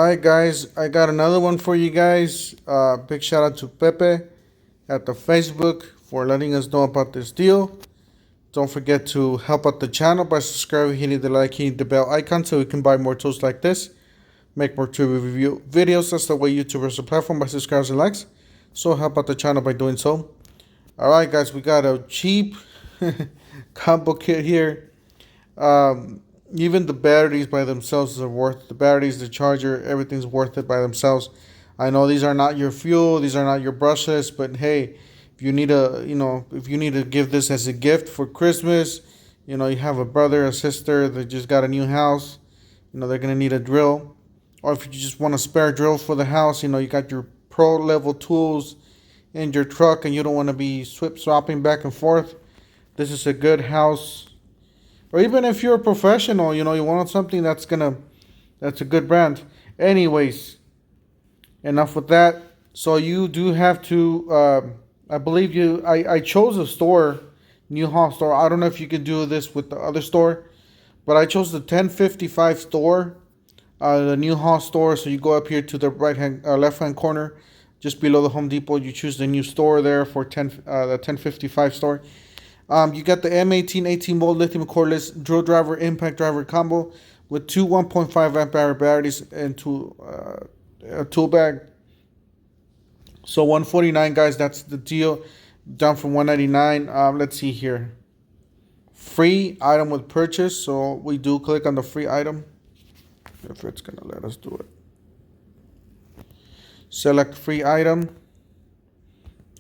Alright guys, I got another one for you guys. Big shout out to Pepe at the Facebook for letting us know about this deal. Don't forget to help out the channel by subscribing, hitting the like, hitting the bell icon so we can buy more tools like this. Make more tool review videos. That's the way YouTube is a platform, by subscribes and likes. So help out the channel by doing so. Alright guys, we got a cheap combo kit here. Even the batteries by themselves are worth the batteries, the charger, everything's worth it by themselves. I know these are not your fuel, these are not your brushless, but hey, if you need if you need to give this as a gift for Christmas, you have a brother or sister that just got a new house, they're gonna need a drill, or if you just want a spare drill for the house, you got your pro level tools in your truck and you don't want to be swapping back and forth. This is a good house. Or even if you're a professional, you want something that's a good brand. Anyways, enough with that. So you do have to, I believe I chose a store, New Hall store. I don't know if you can do this with the other store, but I chose the 1055 store, the New Hall store. So you go up here to the left hand corner, just below the Home Depot. You choose the new store there for the 1055 store. You got the M18 18 volt lithium cordless drill driver impact driver combo with two 1.5 amp hour batteries into a tool bag. So 149 guys, that's the deal, down from 199. Let's see here, free item with purchase. So we do click on the free item if it's gonna let us do it. Select free item,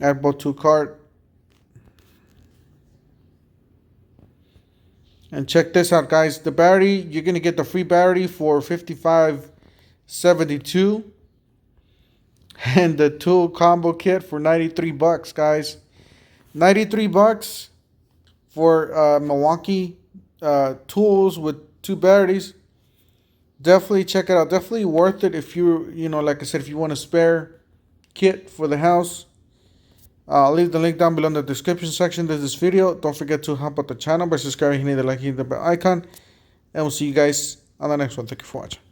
add both to cart. And check this out, guys. The battery, you're going to get the free battery for $55.72. And the tool combo kit for $93, guys. $93 for Milwaukee tools with two batteries. Definitely check it out. Definitely worth it if like I said, if you want a spare kit for the house. I'll leave the link down below in the description section of this video. Don't forget to help out the channel by subscribing, hitting the like, hitting the bell icon. And we'll see you guys on the next one. Thank you for watching.